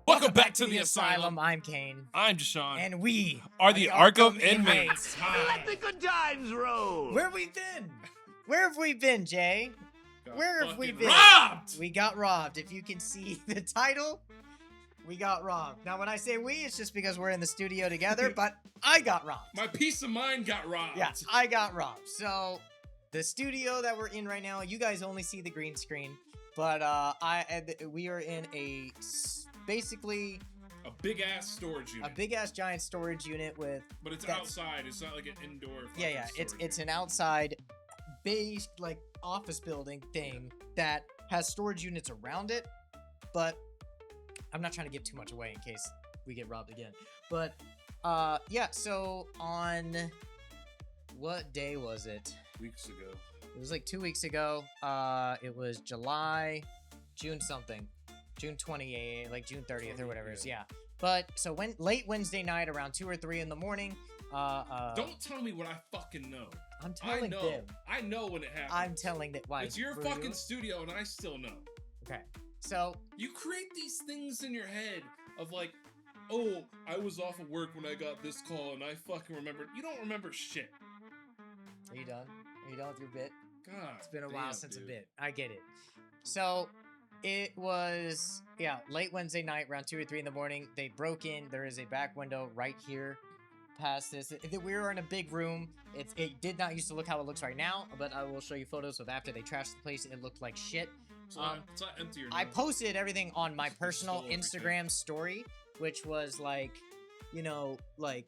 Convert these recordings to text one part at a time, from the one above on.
Welcome back to the Asylum. I'm Kane. I'm Deshaun. And we are the Arkham inmates. Let the good times roll. Where have we been? Where have we been, Jay? Where have we been? Robbed! We got robbed. If you can see the title, we got robbed. Now, when I say we, it's just because we're in the studio together, but I got robbed. My peace of mind got robbed. Yeah, I got robbed. So, the studio that we're in right now, you guys only see the green screen, but we are in basically a big ass storage unit. A big ass giant storage unit with. But it's outside. It's not like an indoor. Yeah. It's an outside, based like office building thing that has storage units around it. But I'm not trying to give too much away in case we get robbed again. But yeah. So on what day was it? Weeks ago. It was like 2 weeks ago. It was June something. June 28th, like June 30th or whatever it is, yeah. But, so late Wednesday night, around 2 or 3 in the morning, don't tell me what I fucking know. I'm telling them. I know when it happens. I'm telling that, why? It's your fucking studio and I still know. Okay, so. You create these things in your head of like, oh, I was off of work when I got this call and I fucking remembered. You don't remember shit. Are you done? Are you done with your bit? God, it's been a while since a bit. I get it. So, it was, yeah, late Wednesday night, around 2 or 3 in the morning. They broke in. There is a back window right here past this. We were in a big room. It did not used to look how it looks right now, but I will show you photos of after they trashed the place. It looked like shit. It's not empty. I posted everything on my personal Instagram story, which was like, you know, like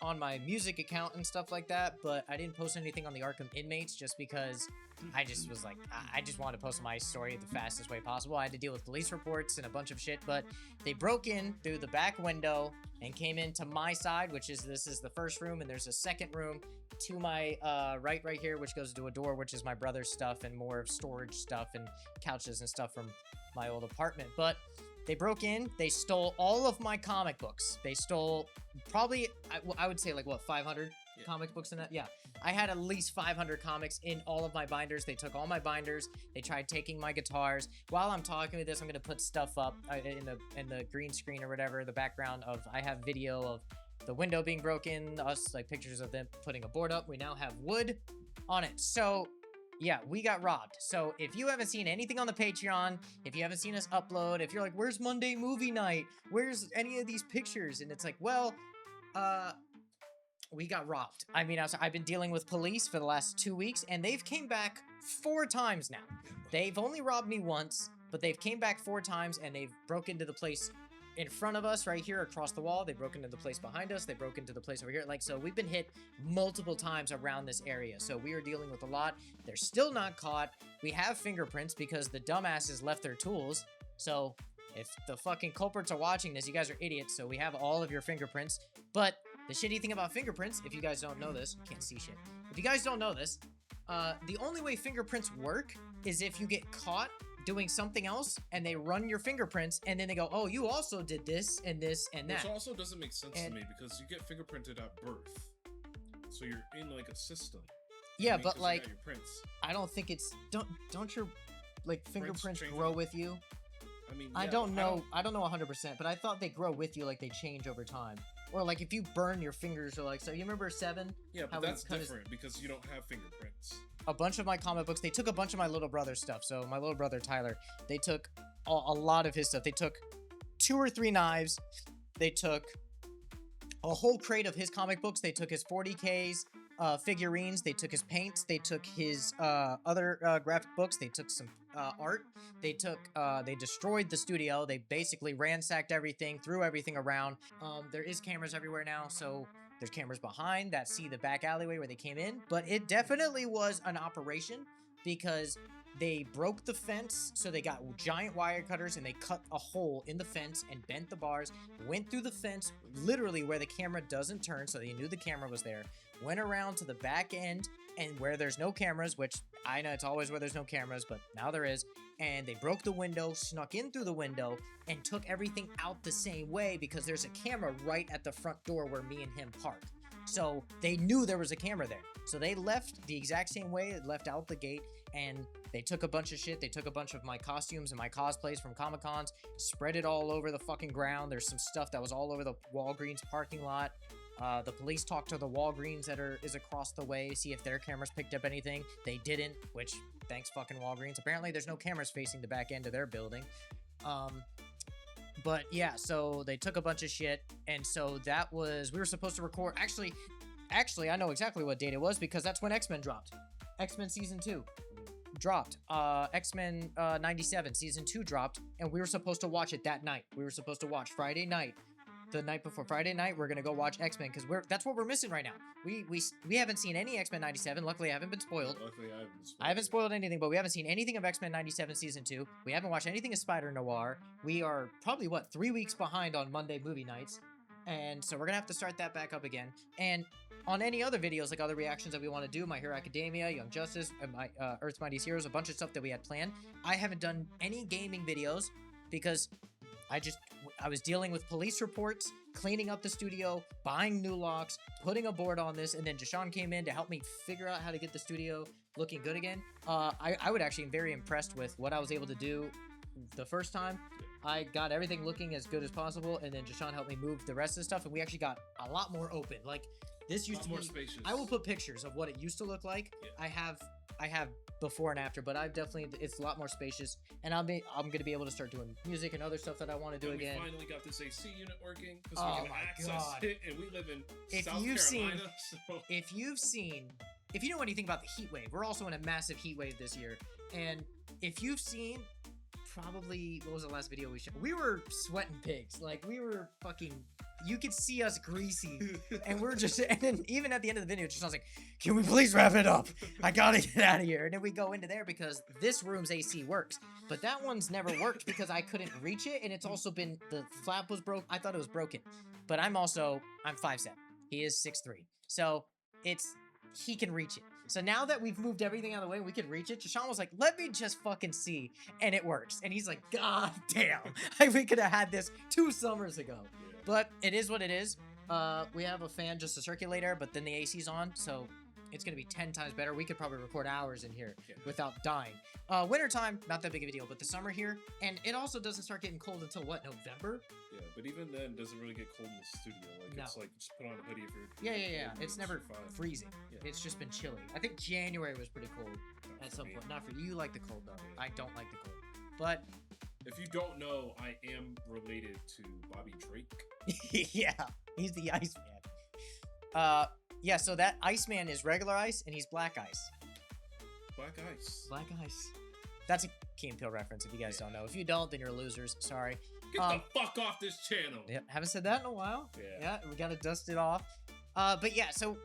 on my music account and stuff like that, but I didn't post anything on the Arkham inmates just because I just was like, I just wanted to post my story the fastest way possible. I had to deal with police reports and a bunch of shit, but they broke in through the back window and came into my side, which is, this is the first room, and there's a second room to my right here, which goes to a door, which is my brother's stuff and more of storage stuff and couches and stuff from my old apartment. But they broke in, they stole all of my comic books. They stole probably, I would say like, what, 500 comic books in that? Yeah. I had at least 500 comics in all of my binders. They took all my binders. They tried taking my guitars. While I'm talking with this, I'm going to put stuff up in the green screen or whatever, the background of, I have video of the window being broken, us, like pictures of them putting a board up. We now have wood on it. So yeah, we got robbed. So if you haven't seen anything on the Patreon, if you haven't seen us upload, if you're like, where's Monday movie night? Where's any of these pictures? And it's like, well, we got robbed. I mean, I've been dealing with police for the last 2 weeks, and they've came back 4 times now. They've only robbed me once, but they've came back 4 times, and they've broke into the place in front of us right here across the wall. They broke into the place behind us. They broke into the place over here. Like, so we've been hit multiple times around this area. So we are dealing with a lot. They're still not caught. We have fingerprints because the dumbasses left their tools. So if the fucking culprits are watching this, you guys are idiots. So we have all of your fingerprints. But the shitty thing about fingerprints, if you guys don't know this, can't see shit. If you guys don't know this, the only way fingerprints work is if you get caught doing something else and they run your fingerprints and then they go, oh, you also did this and this and that. Which also doesn't make sense to me because you get fingerprinted at birth. So you're in like a system. Yeah, but like, your prints. I don't think it's, don't your like fingerprints grow with you? I mean, yeah, I don't know 100%, but I thought they grow with you, like they change over time. Or like if you burn your fingers or like, so you remember 7? Yeah, but that's different because you don't have fingerprints. A bunch of my comic books, they took a bunch of my little brother's stuff. So my little brother, Tyler, they took a lot of his stuff. They took 2 or 3 knives. They took a whole crate of his comic books. They took his 40Ks, figurines. They took his paints. They took his other graphic books. They took some art. They destroyed the studio. They basically ransacked everything, threw everything around. There is cameras everywhere now, so there's cameras behind that see the back alleyway where they came in, but it definitely was an operation because they broke the fence, so they got giant wire cutters and they cut a hole in the fence and bent the bars, went through the fence, literally where the camera doesn't turn, so they knew the camera was there, went around to the back end and where there's no cameras, which I know it's always where there's no cameras, but now there is, and they broke the window, snuck in through the window, and took everything out the same way because there's a camera right at the front door where me and him park. So they knew there was a camera there. So they left the exact same way, left out the gate, and they took a bunch of shit. They took a bunch of my costumes and my cosplays from Comic Cons, spread it all over the fucking ground. There's some stuff that was all over the Walgreens parking lot. The police talked to the Walgreens that is across the way, see if their cameras picked up anything. They didn't, which thanks fucking Walgreens. Apparently there's no cameras facing the back end of their building. But yeah, so they took a bunch of shit, and so that was, we were supposed to record, actually, I know exactly what date it was, because that's when X-Men dropped. X-Men Season 2 dropped. X-Men 97 Season 2 dropped, and we were supposed to watch it that night. We were supposed to watch Friday night. The night before Friday night, we're gonna go watch X-Men, because that's what we're missing right now. We haven't seen any X-Men 97. Luckily, I haven't been spoiled. I haven't spoiled anything, but we haven't seen anything of X-Men 97 Season 2. We haven't watched anything of Spider Noir. We are probably, 3 weeks behind on Monday movie nights. And so we're gonna have to start that back up again. And on any other videos, like other reactions that we want to do, My Hero Academia, Young Justice, and my Earth's Mightiest Heroes, a bunch of stuff that we had planned. I haven't done any gaming videos because I was dealing with police reports, cleaning up the studio, buying new locks, putting a board on this, and then Jashawn came in to help me figure out how to get the studio looking good again. I would actually be very impressed with what I was able to do the first time. I got everything looking as good as possible, and then Jashawn helped me move the rest of the stuff, and we actually got a lot more open. Like, this used to be more spacious. I will put pictures of what it used to look like. Yeah. I have before and after, but it's a lot more spacious, and I'm gonna be able to start doing music and other stuff that I want to do again. We finally got this AC unit working because we can access it, and we live in South Carolina. If you know anything about the heat wave, we're also in a massive heat wave this year, and if you've seen, probably, what was the last video we shot? We were sweating pigs. Like, we were fucking, you could see us greasy, and we're just, and then even at the end of the video, just I was like, can we please wrap it up? I gotta get out of here. And then we go into there because this room's AC works, but that one's never worked because I couldn't reach it, and it's also been, the flap was broke. I thought it was broken, but I'm 5'7". He is 6'3". So he can reach it. So now that we've moved everything out of the way, we can reach it. Jashawn was like, let me just fucking see. And it works. And he's like, God damn. We could have had this 2 summers ago. Yeah. But it is what it is. We have a fan, just a circulator, but then the AC's on. So it's going to be 10 times better. We could probably record hours in here without dying. Wintertime, not that big of a deal. But the summer here, and it also doesn't start getting cold until, November? Yeah, but even then, does it really get cold in the studio? Like, no. It's like, just put on a hoodie if you're... Yeah. It's never freezing. Yeah. It's just been chilly. I think January was pretty cold at some point. Not for you. You like the cold, though. Yeah. I don't like the cold. But... if you don't know, I am related to Bobby Drake. Yeah, he's the Iceman. Yeah, so that Iceman is regular ice, and he's black ice. Black ice. Black ice. That's a Key and Peele reference, if you guys don't know. If you don't, then you're losers. Sorry. Get the fuck off this channel. Yep, haven't said that in a while. Yeah, we gotta dust it off. But yeah, so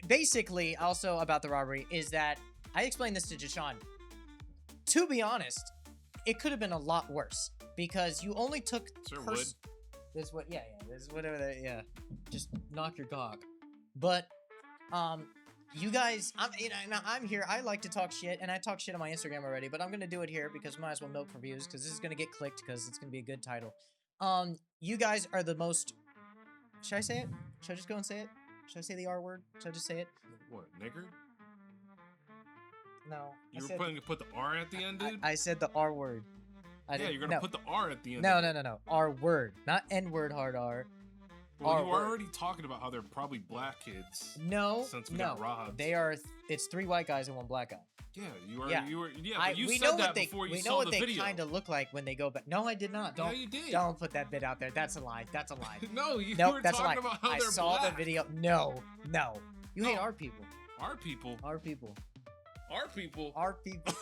basically, also about the robbery, is that I explained this to Jashawn. To be honest, it could have been a lot worse, because you only took... This is what... Yeah, this is whatever that... Yeah. Just knock your gog. But, you guys, I'm here. I like to talk shit, and I talk shit on my Instagram already, but I'm gonna do it here because might as well milk for views, because this is gonna get clicked, because it's gonna be a good title. You guys are the most... Should I say it? Should I just go and say it? Should I say the R word? Should I just say it? What, nigger? No. You were going to put the R at the end, dude? I said the R word. You're going to put the R at the end. No. R word. Not N word hard R. Well, you were already talking about how they're probably black kids. No. Since we got robbed. They are, it's 3 white guys and 1 black guy. Yeah, but you said that before you saw the video. We know what they kind of look like when they go back. No, I did not. Don't, you did. Don't put that bit out there. That's a lie. That's a lie. No, you were talking about how they're black. I saw the video. No. You hate our people. Our people? Our people. Our people? Our people.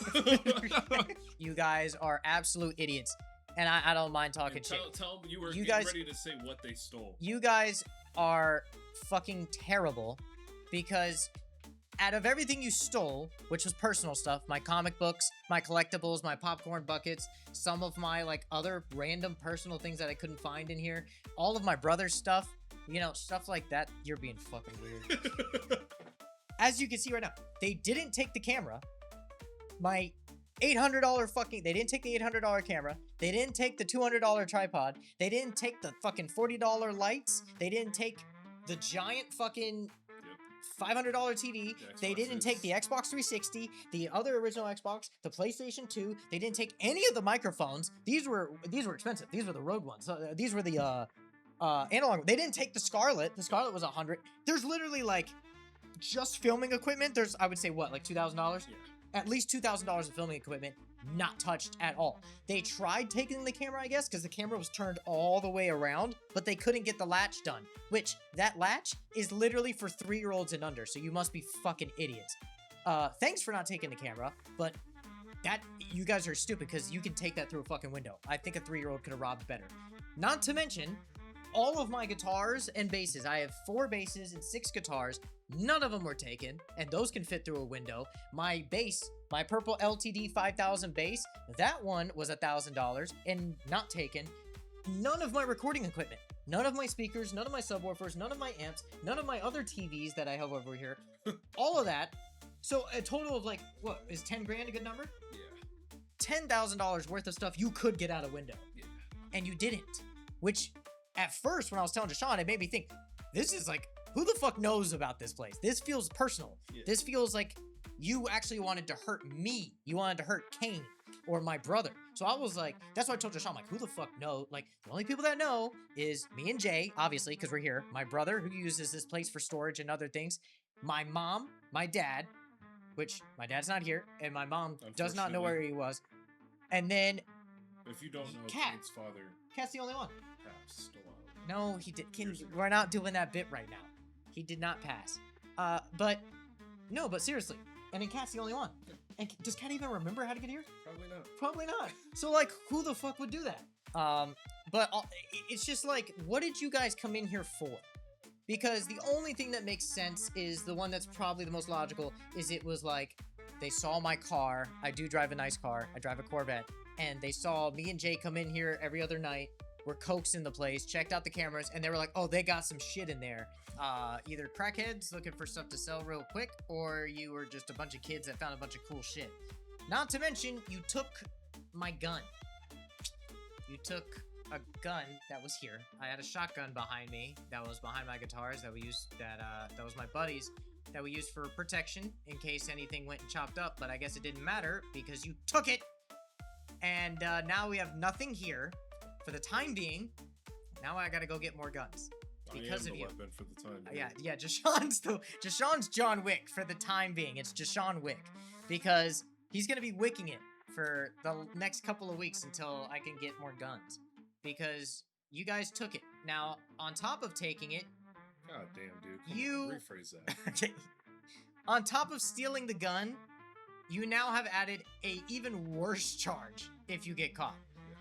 You guys are absolute idiots. And I don't mind talking shit. Tell them you were ready to say what they stole. You guys are fucking terrible, because out of everything you stole, which was personal stuff, my comic books, my collectibles, my popcorn buckets, some of my other random personal things that I couldn't find in here, all of my brother's stuff, stuff like that, you're being fucking weird. As you can see right now, they didn't take the camera. My $800 fucking... They didn't take the $800 camera. They didn't take the $200 tripod. They didn't take the fucking $40 lights. They didn't take the giant fucking $500 TV. They didn't take the Xbox 360, the other original Xbox, the PlayStation 2. They didn't take any of the microphones. These were expensive. These were the Rode ones. These were the analog. They didn't take the Scarlett. The Scarlett was $100. There's literally like just filming equipment. There's, I would say, what, like $2,000? Yeah. At least $2,000 of filming equipment, not touched at all. They tried taking the camera, I guess, because the camera was turned all the way around, but they couldn't get the latch done, which that latch is literally for 3-year-olds and under, so you must be fucking idiots. Thanks for not taking the camera, but that, you guys are stupid because you can take that through a fucking window. I think a 3-year-old could have robbed better. Not to mention, all of my guitars and basses, I have 4 basses and 6 guitars. None of them were taken, and those can fit through a window. My bass, my purple LTD 5000 bass, that one was $1,000 and not taken. None of my recording equipment, none of my speakers, none of my subwoofers, none of my amps, none of my other TVs that I have over here, all of that. So a total of like, what, is 10 grand a good number? Yeah. $10,000 worth of stuff you could get out a window. Yeah. And you didn't, which at first when I was telling Deshaun, it made me think, this is like, who the fuck knows about this place? This feels personal. Yeah. This feels like you actually wanted to hurt me. You wanted to hurt Kane or my brother. So I was like, that's why I told Deshaun, like, who the fuck know? Like, the only people that know is me and Jay, obviously, because we're here. My brother, who uses this place for storage and other things. My mom, my dad, which my dad's not here, and my mom does not know where he was. And then, if you don't know, Kate's father. Kat's the only one. Passed a while ago. No, he did. We're not doing that bit right now. He did not pass. But seriously. And then Kat's the only one. And does Kat even remember how to get here? Probably not. Probably not. So, like, who the fuck would do that? But it's just like, what did you guys come in here for? Because the only thing that makes sense is the one that's probably the most logical is it was like, they saw my car. I do drive a nice car. I drive a Corvette. And they saw me and Jay come in here every other night. We're coaxing the place, checked out the cameras, and they were like, oh, they got some shit in there. Either crackheads looking for stuff to sell real quick, or you were just a bunch of kids that found a bunch of cool shit. Not to mention, you took my gun. You took a gun that was here. I had a shotgun behind me that was behind my guitars that we used, that was my buddy's, that we used for protection in case anything went and chopped up, but I guess it didn't matter because you took it. And now we have nothing here for the time being. Now I gotta go get more guns. Because of you. Weapon for the time being. Yeah, Jashawn's John Wick for the time being. It's Jashawn Wick. Because he's gonna be wicking it for the next couple of weeks until I can get more guns. Because you guys took it. Now, on top of taking it... God damn, dude. Rephrase that. Okay. On top of stealing the gun, you now have added a even worse charge if you get caught.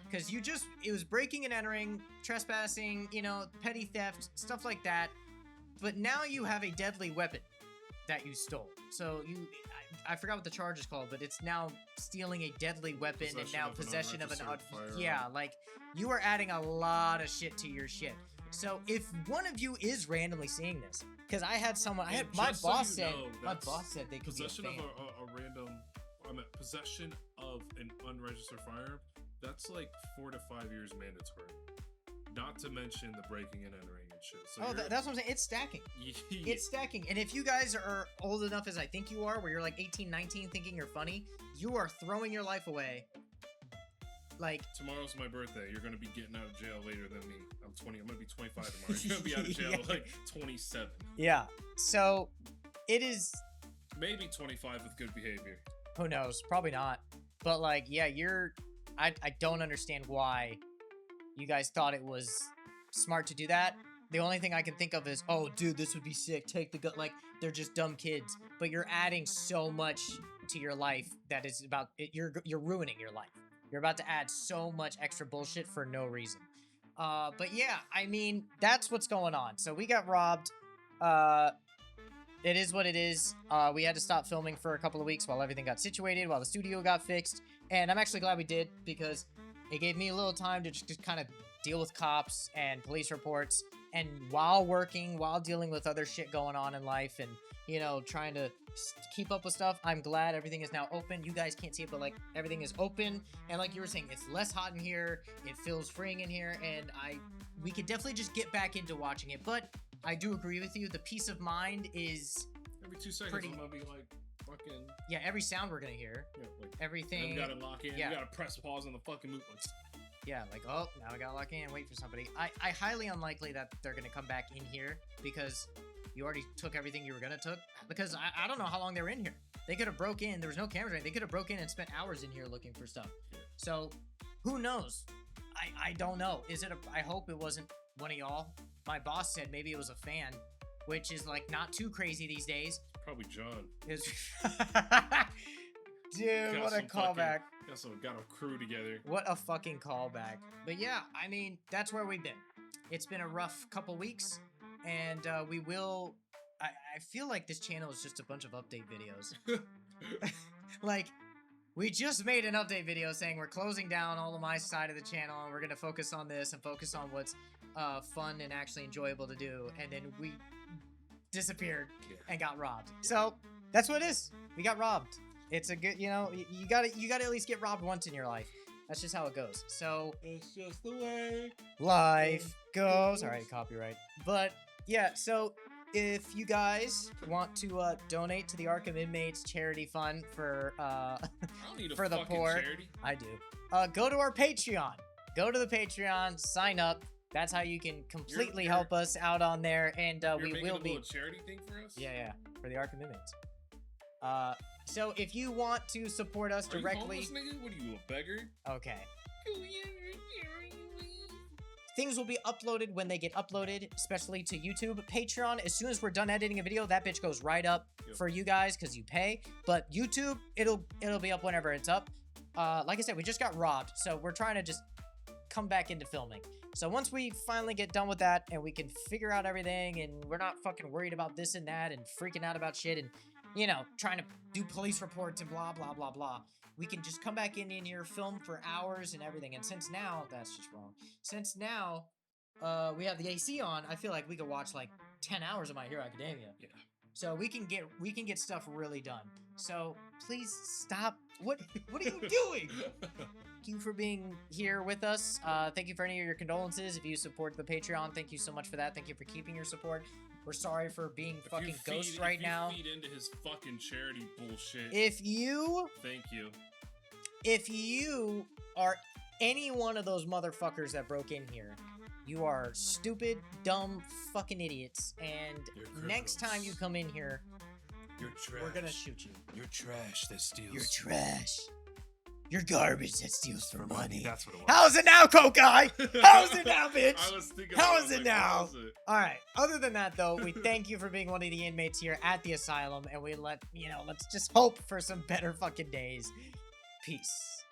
Because it was breaking and entering, trespassing, petty theft, stuff like that. But now you have a deadly weapon that you stole. So I forgot what the charge is called, but it's now stealing a deadly weapon and now possession of an firearm. Yeah, like, you are adding a lot of shit to your shit. So if one of you is randomly seeing this, because I had someone, my boss said they could be a fan. Possession of a random, possession of an unregistered firearm. That's like 4 to 5 years mandatory. Not to mention the breaking and entering and shit. So that's what I'm saying. It's stacking. It's stacking. And if you guys are old enough as I think you are, where you're like 18, 19 thinking you're funny, you are throwing your life away. Like, tomorrow's my birthday. You're going to be getting out of jail later than me. I'm 20. I'm going to be 25 tomorrow. You're going to be out of jail like 27. Yeah. So it is... Maybe 25 with good behavior. Who knows? Probably not. But like, yeah, I don't understand why you guys thought it was smart to do that. The only thing I can think of is, oh, dude, this would be sick. Take the gun. Like, they're just dumb kids. But you're adding so much to your life that is about it. You're ruining your life. You're about to add so much extra bullshit for no reason. But yeah, I mean, that's what's going on. So we got robbed. It is what it is. We had to stop filming for a couple of weeks while everything got situated, while the studio got fixed. And I'm actually glad we did, because it gave me a little time to just kind of deal with cops and police reports. And while working, while dealing with other shit going on in life and, trying to keep up with stuff, I'm glad everything is now open. You guys can't see it, but like, everything is open. And like you were saying, it's less hot in here. It feels freeing in here. And we could definitely just get back into watching it. But I do agree with you. The peace of mind is Every 2 seconds, Pretty- I'm gonna be like, fucking. yeah. Every sound we're gonna hear, Yeah, like, everything. you gotta lock in. yeah. You gotta press pause on the fucking move. Like, Yeah, like, oh, now I gotta lock in and wait for somebody. I highly unlikely that they're gonna come back in here because you already took everything you were gonna took. Because I don't know how long they were in here. They could have broke in. There was no cameras. Right? They could have broke in and spent hours in here looking for stuff. Yeah. So, who knows? I don't know. Is it I hope it wasn't one of y'all. My boss said maybe it was a fan, which is like not too crazy these days. probably John. Is dude, Got what a some fucking- callback. Got a crew together. What a fucking callback. But yeah, I mean, that's where we've been. It's been a rough couple weeks, and we will... I feel like this channel is just a bunch of update videos. Like, we just made an update video saying we're closing down all of my side of the channel, and we're going to focus on this and focus on what's fun and actually enjoyable to do, and then we disappeared and got robbed. So, that's what it is. We got robbed. It's a good, you know, you gotta at least get robbed once in your life. That's just how it goes. So It's just the way. life goes. All right, copyright. But yeah, so if you guys want to donate to the Arkham Inmates Charity Fund for I don't need a for the fucking poor, charity. I do. Go to our Patreon. Go to the Patreon. Sign up. That's how you can completely You're- help us out on there, and You're we making will a be. little charity thing for us. Yeah, for the Arkham Inmates. So if you want to support us Are directly, you homeless, nigga? What are you, a beggar? okay. Things will be uploaded when they get uploaded, especially to YouTube. Patreon, as soon as we're done editing a video, that bitch goes right up Yep. for you guys because you pay. But YouTube, it'll be up whenever it's up. Like I said, we just got robbed, so we're trying to just come back into filming. So once we finally get done with that and we can figure out everything and we're not fucking worried about this and that and freaking out about shit and, you know, trying to do police reports and blah, blah, blah, blah, we can just come back in here, film for hours and everything. And since now, that's just wrong. Since now, we have the AC on, I feel like we could watch like 10 hours of My Hero Academia. Yeah. So we can get stuff really done. So please stop. What are you doing? Thank you for being here with us. Thank you for any of your condolences. If you support the Patreon, thank you so much for that. Thank you for keeping your support. We're sorry for being fucking ghosts right now. If you feed into his fucking charity bullshit, If you thank you. are any one of those motherfuckers that broke in here, you are stupid, dumb, fucking idiots. And You're next time you criminals. come in here, You're trash. we're gonna shoot you. You're trash that steals. You're trash. You're garbage that steals for money. That's what it was. How's it now, Coke guy? How's it now, bitch? I was thinking. How about is I it was like, now? what was it? All right. Other than that, though, we thank you for being one of the inmates here at the asylum, and let's just hope for some better fucking days. Peace.